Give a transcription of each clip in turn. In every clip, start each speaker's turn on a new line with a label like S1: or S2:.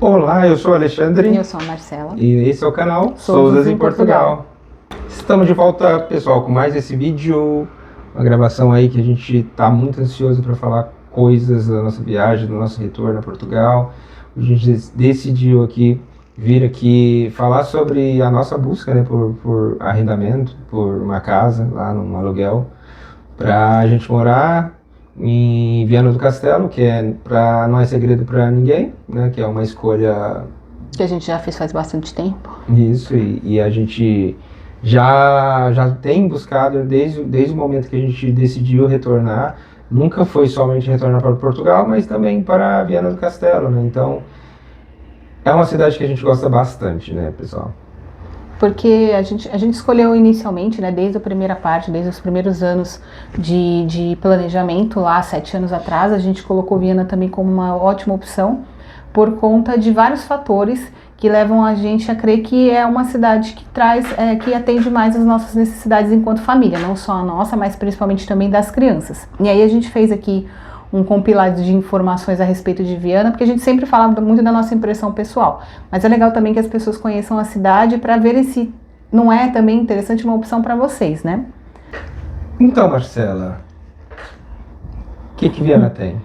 S1: Olá, eu sou o Alexandre.
S2: E eu sou a Marcela.
S1: E esse é o canal Souzas em Portugal. Estamos de volta, pessoal, com mais esse vídeo. Uma gravação aí que a gente está muito ansioso para falar coisas da nossa viagem, do nosso retorno a Portugal. A gente decidiu vir aqui falar sobre a nossa busca, né, por arrendamento, por uma casa lá num aluguel, para a gente morar em Viana do Castelo, que não é segredo para ninguém, né, que é uma escolha
S2: Que a gente já fez faz bastante tempo.
S1: isso, e a gente já tem buscado desde o momento que a gente decidiu retornar. Nunca foi somente retornar para Portugal, mas também para Viana do Castelo, né? Então é uma cidade que a gente gosta bastante, né, pessoal?
S2: Porque a gente escolheu inicialmente, né, desde a primeira parte, desde os primeiros anos de planejamento lá, 7 anos atrás, a gente colocou Viana também como uma ótima opção, por conta de vários fatores que levam a gente a crer que é uma cidade que que atende mais as nossas necessidades enquanto família, não só a nossa, mas principalmente também das crianças. E aí a gente fez aqui um compilado de informações a respeito de Viana, porque a gente sempre fala muito da nossa impressão pessoal, mas é legal também que as pessoas conheçam a cidade para verem se não é também interessante uma opção para vocês, né?
S1: Então, Marcela, o que Viana tem?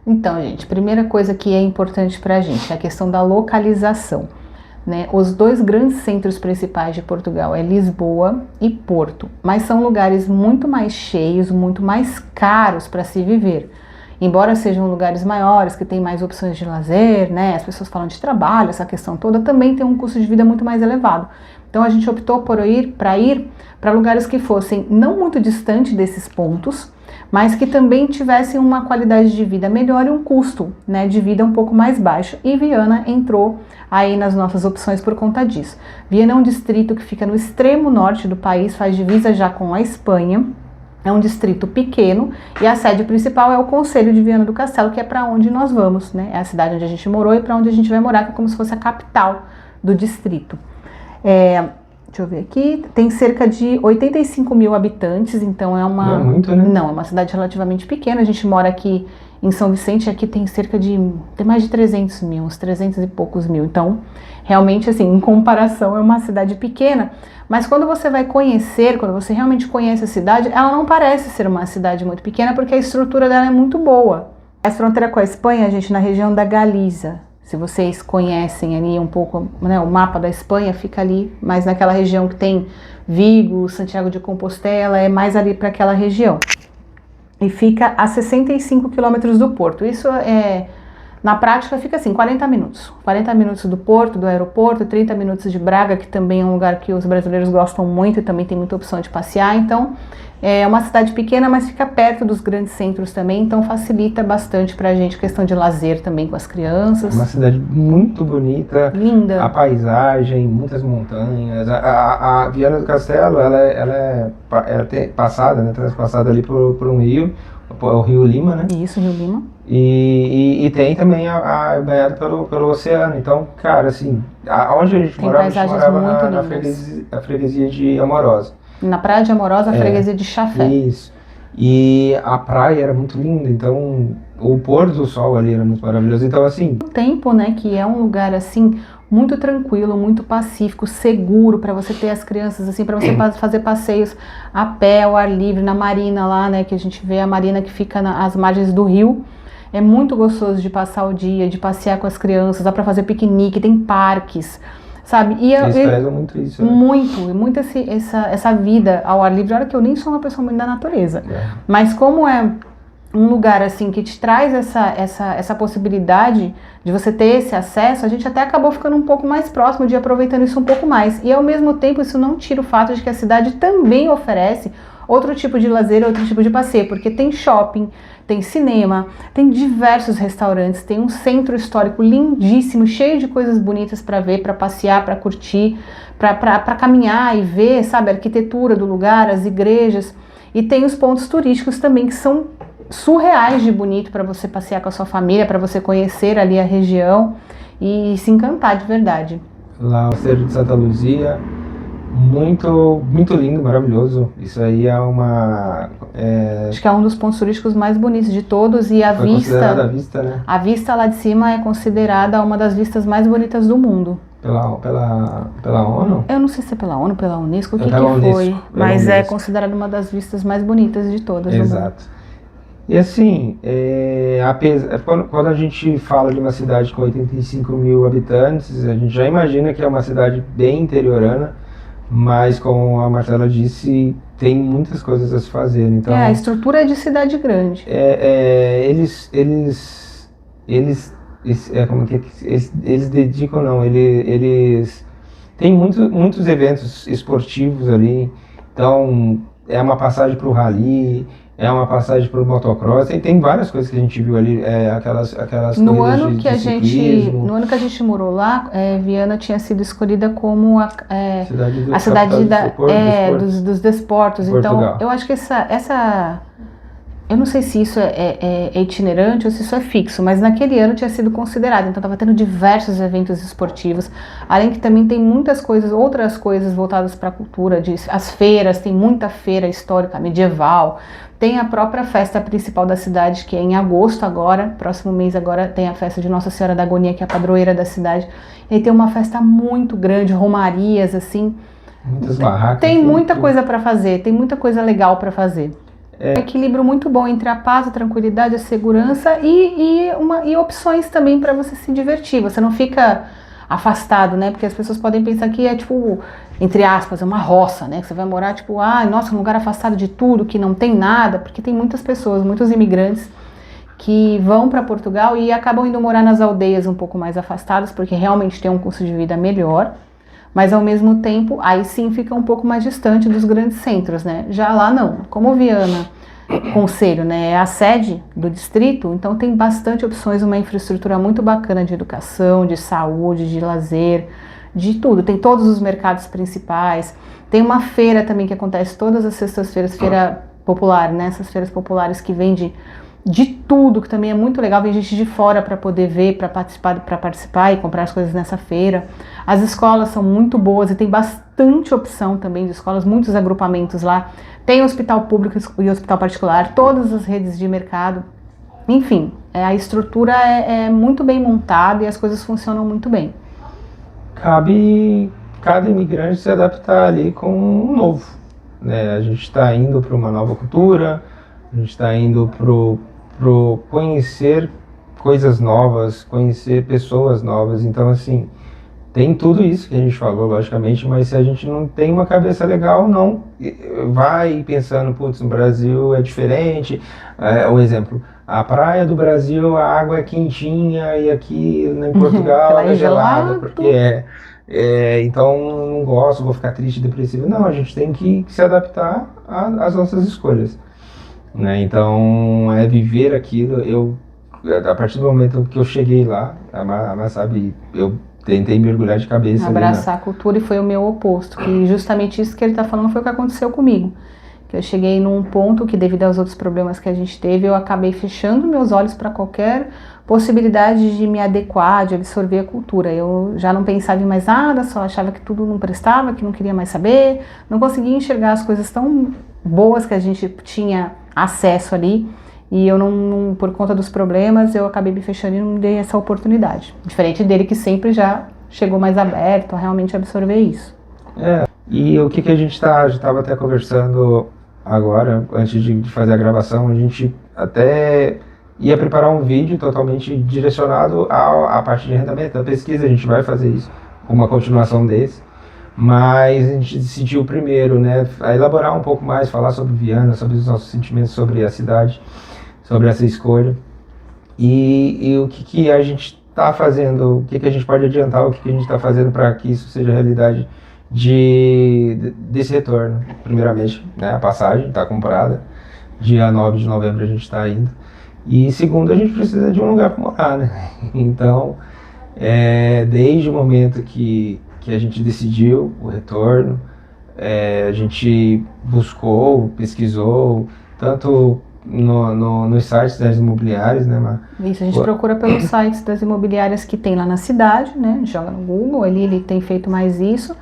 S2: Então, gente, primeira coisa que é importante para a gente é a questão da localização, né? Os dois grandes centros principais de Portugal é Lisboa e Porto, mas são lugares muito mais cheios, muito mais caros para se viver. Embora sejam lugares maiores, que têm mais opções de lazer, né? As pessoas falam de trabalho, essa questão toda, também tem um custo de vida muito mais elevado. Então a gente optou por ir para lugares que fossem não muito distantes desses pontos, mas que também tivessem uma qualidade de vida melhor e um custo, né, de vida um pouco mais baixo. E Viana entrou aí nas nossas opções por conta disso. Viana é um distrito que fica no extremo norte do país, faz divisa já com a Espanha. É um distrito pequeno e a sede principal é o Concelho de Viana do Castelo, que é para onde nós vamos, né? É a cidade onde a gente morou e para onde a gente vai morar, que é como se fosse a capital do distrito. Deixa eu ver aqui, tem cerca de 85 mil habitantes, então é uma...
S1: Não é muito, né?
S2: Não, é uma cidade relativamente pequena. A gente mora aqui em São Vicente, aqui tem tem mais de 300 mil, uns 300 e poucos mil. Então, realmente, assim, em comparação, é uma cidade pequena. Mas quando você vai conhecer, quando você realmente conhece a cidade, ela não parece ser uma cidade muito pequena, porque a estrutura dela é muito boa. A fronteira com a Espanha, gente, na região da Galiza. Se vocês conhecem ali um pouco, né, o mapa da Espanha fica ali, mas naquela região que tem Vigo, Santiago de Compostela, é mais ali para aquela região. E fica a 65 quilômetros do Porto. Isso na prática fica assim, 40 minutos. 40 minutos do Porto, do aeroporto, 30 minutos de Braga, que também é um lugar que os brasileiros gostam muito e também tem muita opção de passear. Então, é uma cidade pequena, mas fica perto dos grandes centros também, então facilita bastante pra gente a questão de lazer também com as crianças.
S1: Uma cidade muito bonita.
S2: Linda.
S1: A paisagem, muitas montanhas. A Viana do Castelo, ela é passada, né, transpassada ali por um rio, o Rio Lima, né?
S2: Isso, Rio Lima.
S1: E tem também banhado pelo oceano. Então, cara, assim, onde a gente morava, na freguesia de Amorosa.
S2: Na Praia de Amorosa, a freguesia de Chafé.
S1: Isso. E a praia era muito linda, então o pôr do sol ali era muito maravilhoso. Então, assim...
S2: O tempo, né, que é um lugar, assim, muito tranquilo, muito pacífico, seguro para você ter as crianças, assim, para você fazer passeios a pé, ao ar livre, na marina lá, né, que a gente vê a marina que fica às margens do rio. É muito gostoso de passar o dia, de passear com as crianças, dá para fazer piquenique, tem parques, sabe?
S1: Eles prezam muito isso, né?
S2: Muito essa vida ao ar livre. Olha que eu nem sou uma pessoa muito da natureza, mas como é um lugar assim que te traz essa possibilidade de você ter esse acesso, a gente até acabou ficando um pouco mais próximo, de aproveitando isso um pouco mais. E ao mesmo tempo isso não tira o fato de que a cidade também oferece outro tipo de lazer, outro tipo de passeio, porque tem shopping, tem cinema, tem diversos restaurantes, tem um centro histórico lindíssimo, cheio de coisas bonitas para ver, para passear, para curtir, para caminhar e ver, sabe, a arquitetura do lugar, as igrejas. E tem os pontos turísticos também, que são surreais de bonito para você passear com a sua família, para você conhecer ali a região e se encantar de verdade.
S1: Lá o Cerro de Santa Luzia, Muito, muito lindo, maravilhoso. Isso aí é
S2: acho que é um dos pontos turísticos mais bonitos de todos e
S1: foi considerada a vista, né?
S2: A vista lá de cima é considerada uma das vistas mais bonitas do mundo.
S1: Pela ONU?
S2: Eu não sei se é pela ONU, pela Unesco, o que
S1: pela
S2: foi,
S1: Unesco,
S2: mas
S1: Unesco.
S2: É considerada uma das vistas mais bonitas de todas do mundo.
S1: Exato. E assim, quando a gente fala de uma cidade com 85 mil habitantes, a gente já imagina que é uma cidade bem interiorana, mas como a Marcela disse, tem muitas coisas a se fazer. Então,
S2: a estrutura é de cidade grande.
S1: Eles dedicam, não, eles têm muitos eventos esportivos ali, então é uma passagem para o rally, é uma passagem para o motocross, tem várias coisas que a gente viu ali, aquelas
S2: no ano que
S1: ciclismo.
S2: No ano que a gente morou lá, Viana tinha sido escolhida como a cidade dos desportos. Então, eu acho que eu não sei se isso é itinerante ou se isso é fixo, mas naquele ano tinha sido considerado. Então estava tendo diversos eventos esportivos, além que também tem outras coisas voltadas para a cultura, as feiras, tem muita feira histórica, medieval, tem a própria festa principal da cidade, que é em agosto agora, próximo mês agora tem a festa de Nossa Senhora da Agonia, que é a padroeira da cidade, e aí tem uma festa muito grande, romarias, assim.
S1: Muitas barracas.
S2: Tem muita coisa para fazer, tem muita coisa legal para fazer. Um equilíbrio muito bom entre a paz, a tranquilidade, a segurança e opções também para você se divertir. Você não fica afastado, né? Porque as pessoas podem pensar que é tipo, entre aspas, uma roça, né? Que você vai morar tipo, nossa, um lugar afastado de tudo, que não tem nada, porque tem muitas pessoas, muitos imigrantes que vão para Portugal e acabam indo morar nas aldeias um pouco mais afastadas, porque realmente tem um custo de vida melhor. Mas ao mesmo tempo, aí sim fica um pouco mais distante dos grandes centros, né? Já lá não. Como Viana Conselho, né, é a sede do distrito, então tem bastante opções, uma infraestrutura muito bacana de educação, de saúde, de lazer, de tudo. Tem todos os mercados principais. Tem uma feira também que acontece todas as sextas-feiras, feira popular, né? Essas feiras populares que vende de tudo, que também é muito legal, vem gente de fora para poder ver, para participar e comprar as coisas nessa feira. As escolas são muito boas e tem bastante opção também de escolas, muitos agrupamentos lá. Tem hospital público e hospital particular, todas as redes de mercado. Enfim, a estrutura é muito bem montada e as coisas funcionam muito bem.
S1: Cabe cada imigrante se adaptar ali com um novo, né? A gente está indo para uma nova cultura, a gente está indo pro conhecer coisas novas, conhecer pessoas novas. Então, assim, tem tudo isso que a gente falou, logicamente, mas se a gente não tem uma cabeça legal, não vai pensando, putz, no Brasil é diferente. Um exemplo, a praia do Brasil, a água é quentinha e aqui em Portugal é gelada, porque então não gosto, vou ficar triste, depressivo. Não, a gente tem que se adaptar às nossas escolhas. Né? Então, viver aquilo. A partir do momento que eu cheguei lá, a Mar sabe, eu tentei mergulhar de cabeça.
S2: Abraçar a cultura, e foi o meu oposto, que justamente isso que ele está falando foi o que aconteceu comigo. Que eu cheguei num ponto que, devido aos outros problemas que a gente teve, eu acabei fechando meus olhos para qualquer possibilidade de me adequar, de absorver a cultura. Eu já não pensava em mais nada, só achava que tudo não prestava, que não queria mais saber, não conseguia enxergar as coisas tão boas que a gente tinha acesso ali, e eu não, por conta dos problemas, eu acabei me fechando e não dei essa oportunidade. Diferente dele, que sempre já chegou mais aberto a realmente absorver isso.
S1: E o que a gente já estava até conversando agora, antes de fazer a gravação, a gente até ia preparar um vídeo totalmente direcionado à parte de arrendamento, da pesquisa. A gente vai fazer isso, uma continuação desse. Mas a gente decidiu primeiro, né, a elaborar um pouco mais, falar sobre Viana, sobre os nossos sentimentos sobre a cidade, sobre essa escolha. E o que a gente está fazendo, o que a gente pode adiantar, o que a gente está fazendo para que isso seja realidade desse retorno. Primeiramente, né, a passagem está comprada, dia 9 de novembro a gente está indo. E segundo, a gente precisa de um lugar para morar, né? Então, desde o momento que a gente decidiu o retorno, a gente buscou, pesquisou, tanto nos sites das imobiliárias, né, Mar?
S2: Isso, a gente procura pelos sites das imobiliárias que tem lá na cidade, né? Joga no Google, ele tem feito mais isso.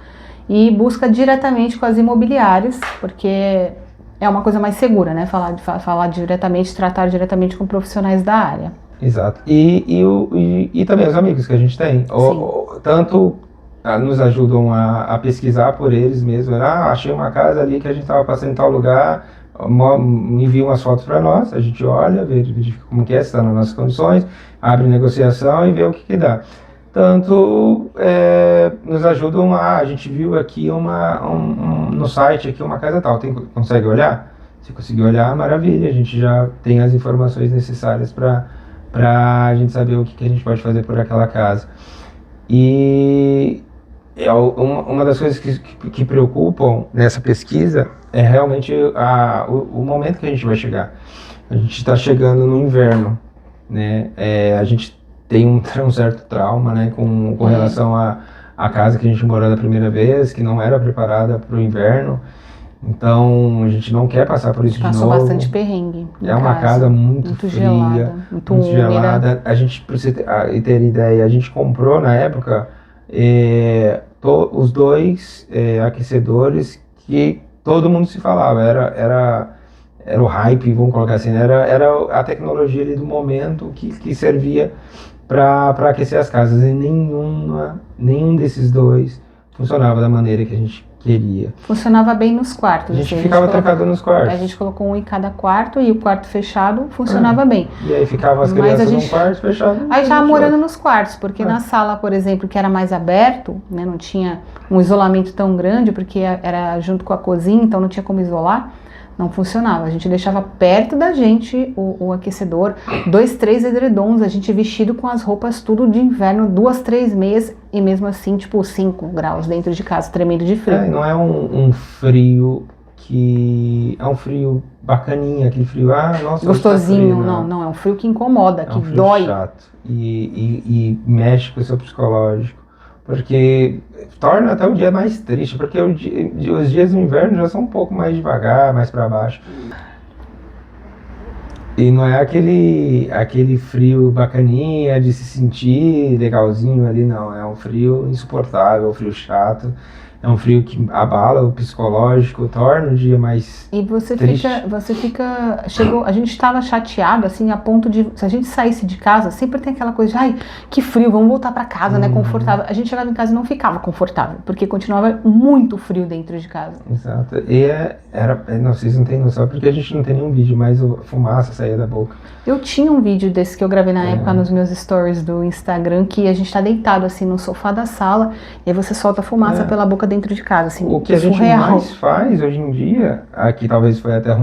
S2: e busca diretamente com as imobiliárias, porque é uma coisa mais segura, né? Falar diretamente, tratar diretamente com profissionais da área.
S1: Exato. E também os amigos que a gente tem, tanto nos ajudam a pesquisar por eles mesmos. Achei uma casa ali que a gente estava passando em tal lugar, envia umas fotos para nós, a gente olha, verifica como que é, se está nas nossas condições, abre negociação e vê o que dá. Tanto nos ajudam a gente viu aqui no site aqui uma casa tal, consegue olhar? Se conseguir olhar, maravilha, a gente já tem as informações necessárias para a gente saber o que a gente pode fazer por aquela casa. E uma das coisas que preocupam nessa pesquisa é realmente o momento que a gente vai chegar. A gente está chegando no inverno, né? A gente tem um certo trauma, né, com relação à casa que a gente morou da primeira vez, que não era preparada para o inverno. Então, a gente não quer passar por isso de novo.
S2: Passou bastante perrengue.
S1: É uma casa muito fria,
S2: gelada, muito
S1: gelada. A gente, pra você ter ideia, a gente comprou na época os dois aquecedores que todo mundo se falava. Era o hype, vamos colocar assim, era a tecnologia ali do momento que servia para aquecer as casas. E nenhum desses dois funcionava da maneira que a gente queria.
S2: Funcionava bem nos quartos.
S1: A gente ficava trancado nos quartos.
S2: A gente colocou um em cada quarto e o quarto fechado funcionava bem.
S1: E aí ficavam as crianças num quarto fechado.
S2: Aí já morando nos quartos, porque na sala, por exemplo, que era mais aberto, né, não tinha um isolamento tão grande, porque era junto com a cozinha, então não tinha como isolar. Não funcionava, a gente deixava perto da gente o aquecedor, 2, 3 edredons, a gente vestido com as roupas tudo de inverno, 2, 3 meias e mesmo assim, tipo 5 graus dentro de casa, tremendo de frio.
S1: Não é um frio que... é um frio bacaninha, aquele frio, nossa...
S2: gostosinho, tá frio, não, é um frio que incomoda, que
S1: frio
S2: dói.
S1: Chato e mexe com o seu psicológico, porque torna até o dia mais triste, porque os dias do inverno já são um pouco mais devagar, mais para baixo. E não é aquele frio bacaninha de se sentir legalzinho ali, não. É um frio insuportável, um frio chato. É um frio que abala o psicológico, torna o dia mais triste.
S2: A gente estava chateado, assim, a ponto de, se a gente saísse de casa, sempre tem aquela coisa de, ai, que frio, vamos voltar para casa, né, confortável. A gente chegava em casa e não ficava confortável, porque continuava muito frio dentro de casa.
S1: Exato. E não, vocês não têm noção, porque a gente não tem nenhum vídeo, mas a fumaça saía da boca.
S2: Eu tinha um vídeo desse que eu gravei na época nos meus stories do Instagram, que a gente tá deitado, assim, no sofá da sala, e aí você solta fumaça pela boca dentro de casa, assim,
S1: o que a gente mais faz hoje em dia, aqui talvez foi até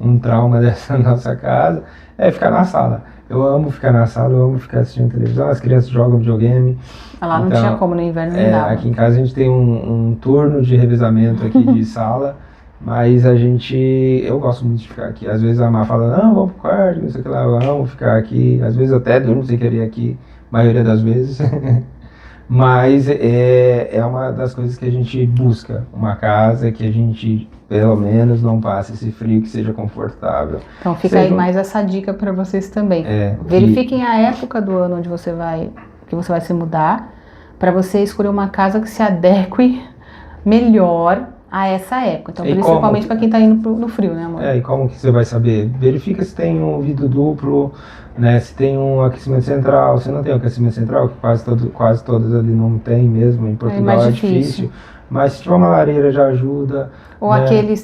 S1: um trauma dessa nossa casa, é ficar na sala. Eu amo ficar na sala, eu amo ficar assistindo televisão, as crianças jogam videogame.
S2: Lá não tinha como, no inverno não dava.
S1: Aqui em casa a gente tem um turno de revezamento aqui de sala, mas eu gosto muito de ficar aqui. Às vezes a Má fala, não, vamos pro quarto, não sei o que lá, vamos ficar aqui. Às vezes eu até durmo sem querer aqui, maioria das vezes. Mas é uma das coisas que a gente busca, uma casa que a gente, pelo menos, não passe esse frio, que seja confortável.
S2: Então fica aí mais essa dica para vocês também. Verifiquem a época do ano onde você vai se mudar, para você escolher uma casa que se adeque melhor a essa época. Então, principalmente para quem está indo no frio, né, amor?
S1: E como que você vai saber? Verifica se tem um vidro duplo, né? Se tem um aquecimento central. Se não tem um aquecimento central, que quase todas ali não tem mesmo, em Portugal é difícil. Mas se tiver uma lareira já ajuda.
S2: Ou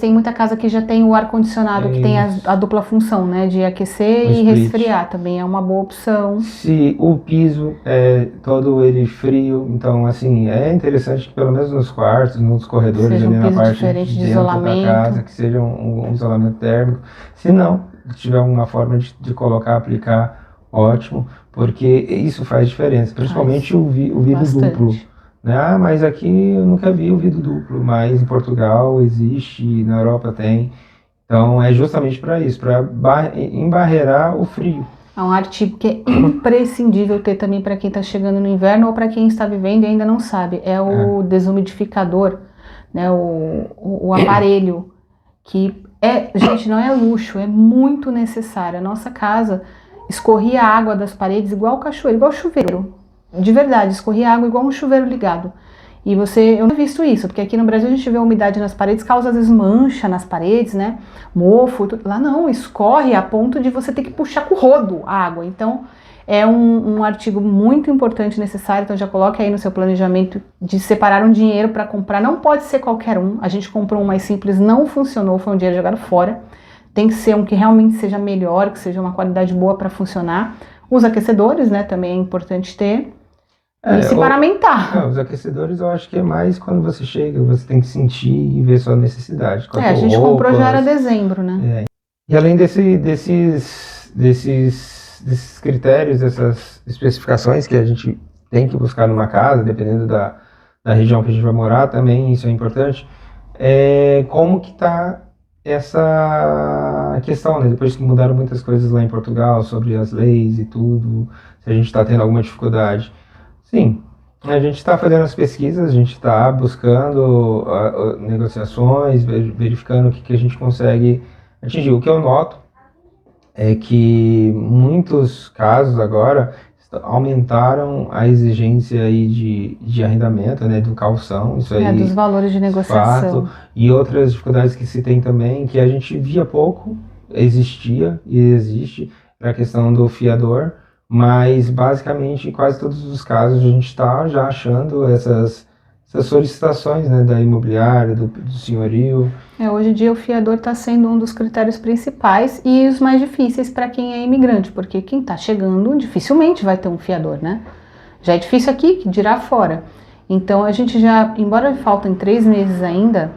S2: tem muita casa que já tem o ar-condicionado, que tem a dupla função, né? De aquecer e resfriar, também é uma boa opção.
S1: Se o piso é todo ele frio, então assim, é interessante que pelo menos nos quartos, nos corredores, ali na parte
S2: diferente de
S1: isolamento da casa, que seja um isolamento térmico. Se não, tiver uma forma de colocar, aplicar, ótimo, porque isso faz diferença, principalmente o vidro duplo. Mas aqui eu nunca vi o vidro duplo, mas em Portugal existe, na Europa tem. Então é justamente para isso, para embarrear o frio.
S2: É um artigo que é imprescindível ter também para quem está chegando no inverno ou para quem está vivendo e ainda não sabe. É o desumidificador, né? O aparelho que gente, não é luxo, é muito necessário. A nossa casa escorria a água das paredes igual cachoeiro, igual chuveiro. De verdade, escorria água igual um chuveiro ligado. E eu não he visto isso, porque aqui no Brasil a gente vê umidade nas paredes, causa às vezes mancha nas paredes, né? Mofo, tudo. Lá não, escorre a ponto de você ter que puxar com o rodo a água. Então, é um artigo muito importante, necessário, então já coloque aí no seu planejamento de separar um dinheiro para comprar. Não pode ser qualquer um, a gente comprou um mais simples, não funcionou, foi um dinheiro jogado fora. Tem que ser um que realmente seja melhor, que seja uma qualidade boa para funcionar. Os aquecedores, né, também é importante ter. E se paramentar.
S1: Os aquecedores eu acho que é mais quando você chega, você tem que sentir e ver sua necessidade.
S2: A gente comprou já era dezembro, né?
S1: E além desses critérios, dessas especificações que a gente tem que buscar numa casa, dependendo da região que a gente vai morar, também isso é importante, como que está essa questão, né? Depois que mudaram muitas coisas lá em Portugal sobre as leis e tudo, se a gente está tendo alguma dificuldade. Sim, a gente está fazendo as pesquisas, a gente está buscando negociações, verificando o que a gente consegue atingir. O que eu noto é que muitos casos agora aumentaram a exigência aí de arrendamento, né, do calção, isso aí,
S2: dos valores de negociação.
S1: Fato, e outras dificuldades que se tem também, que a gente via pouco, existia e existe, a questão do fiador, mas basicamente em quase todos os casos a gente está já achando essas solicitações, né, da imobiliária, do senhorio.
S2: Hoje em dia o fiador está sendo um dos critérios principais e os mais difíceis para quem é imigrante, porque quem está chegando dificilmente vai ter um fiador, né? Já é difícil aqui, que dirá fora. Então a gente já, embora faltem 3 meses ainda,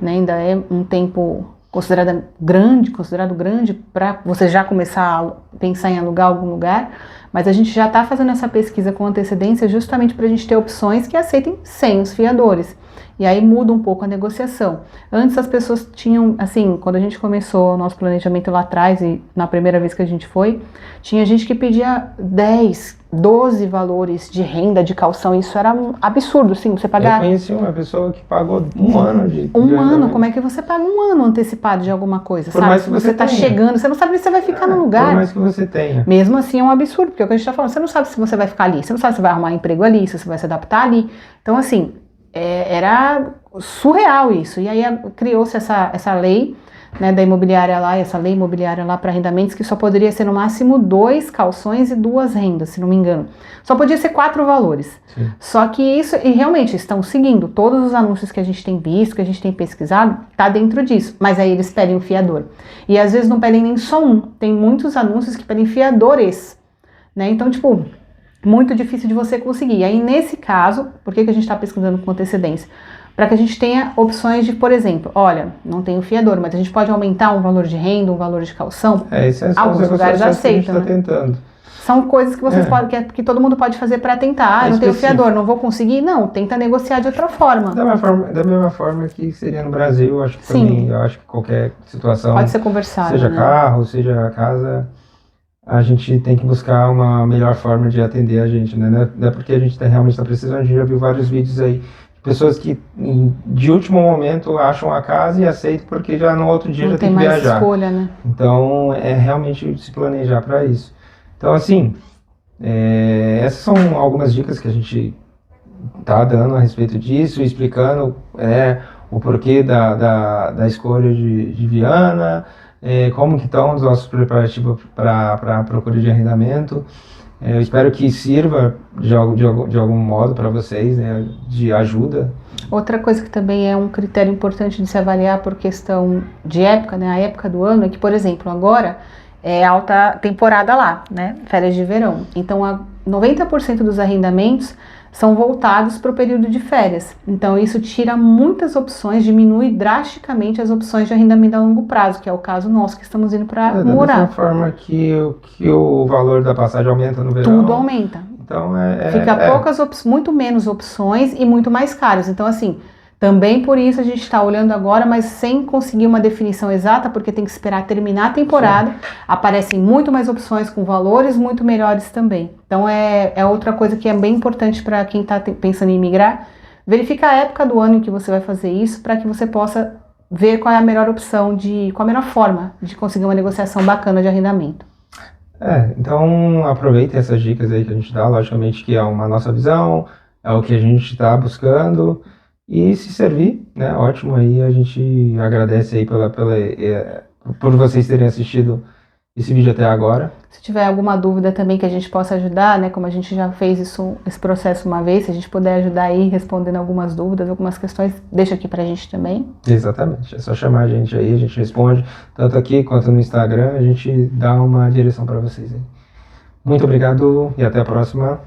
S2: né, ainda é um tempo considerado grande para você já começar a pensar em alugar algum lugar, mas a gente já está fazendo essa pesquisa com antecedência justamente para a gente ter opções que aceitem sem os fiadores. E aí muda um pouco a negociação. Antes as pessoas tinham, assim, quando a gente começou o nosso planejamento lá atrás e na primeira vez que a gente foi, tinha gente que pedia 10, 12 valores de renda, de calção. Isso era um absurdo, assim, você pagar...
S1: Eu conheci uma pessoa que pagou um ano de...
S2: Um ano? Como é que você paga um ano antecipado de alguma coisa,
S1: por
S2: sabe?
S1: Mais que
S2: você está chegando, você não sabe se você vai ficar no lugar.
S1: Por mais que você tenha.
S2: Mesmo assim é um absurdo, porque é o que a gente está falando, você não sabe se você vai ficar ali, você não sabe se vai arrumar emprego ali, se você vai se adaptar ali. Então, assim, era surreal isso. E aí criou-se essa lei, né, da imobiliária lá, essa lei imobiliária lá para arrendamentos, que só poderia ser no máximo 2 calções e 2 rendas, se não me engano. Só podia ser 4 valores.
S1: Sim.
S2: Só que isso, e realmente estão seguindo todos os anúncios que a gente tem visto, que a gente tem pesquisado, tá dentro disso. Mas aí eles pedem um fiador. E às vezes não pedem nem só um. Tem muitos anúncios que pedem fiadores, né? Então, tipo, muito difícil de você conseguir. E aí, nesse caso, por que a gente está pesquisando com antecedência? Para que a gente tenha opções de, por exemplo, olha, não tem o fiador, mas a gente pode aumentar um valor de renda, um valor de calção.
S1: Alguns lugares aceitam,
S2: né?
S1: Tentando.
S2: São coisas que vocês podem, que todo mundo pode fazer para tentar. Não tenho fiador, não vou conseguir. Não, tenta negociar de outra forma.
S1: Da mesma forma que seria no Brasil, acho que também, eu acho que qualquer situação
S2: pode ser conversado,
S1: seja
S2: né?
S1: Carro, seja casa, a gente tem que buscar uma melhor forma de atender a gente, né? Não é porque a gente realmente está precisando, a gente já viu vários vídeos aí. Pessoas que de último momento acham a casa e aceitam porque já no outro dia
S2: não
S1: já tem que viajar.
S2: Não tem mais escolha, né?
S1: Então é realmente se planejar para isso. Então assim, essas são algumas dicas que a gente está dando a respeito disso, explicando o porquê da escolha de Viana, como que estão os nossos preparativos para a procura de arrendamento. Eu espero que sirva de algum modo para vocês, né, de ajuda.
S2: Outra coisa que também é um critério importante de se avaliar por questão de época, né, a época do ano, é que, por exemplo, agora é alta temporada lá, né, férias de verão. Então, 90% dos arrendamentos são voltados para o período de férias. Então, isso tira muitas opções, diminui drasticamente as opções de arrendamento a longo prazo, que é o caso nosso, que estamos indo para morar.
S1: Da mesma forma que o valor da passagem aumenta no verão.
S2: Tudo aumenta.
S1: Então,
S2: Fica muito menos opções e muito mais caros. Então, assim, também por isso a gente está olhando agora, mas sem conseguir uma definição exata, porque tem que esperar terminar a temporada. Sim. Aparecem muito mais opções com valores muito melhores também. Então é outra coisa que é bem importante para quem está pensando em migrar. Verificar a época do ano em que você vai fazer isso, para que você possa ver qual é a melhor opção, qual a melhor forma de conseguir uma negociação bacana de arrendamento.
S1: Então aproveitem essas dicas aí que a gente dá, logicamente que é uma nossa visão. é o que a gente está buscando. E se servir, né? Ótimo, aí a gente agradece aí por vocês terem assistido esse vídeo até agora.
S2: Se tiver alguma dúvida também que a gente possa ajudar, né? Como a gente já fez esse processo uma vez, se a gente puder ajudar aí respondendo algumas dúvidas, algumas questões, deixa aqui pra gente também.
S1: Exatamente, é só chamar a gente aí, a gente responde, tanto aqui quanto no Instagram, a gente dá uma direção para vocês aí. Muito obrigado e até a próxima.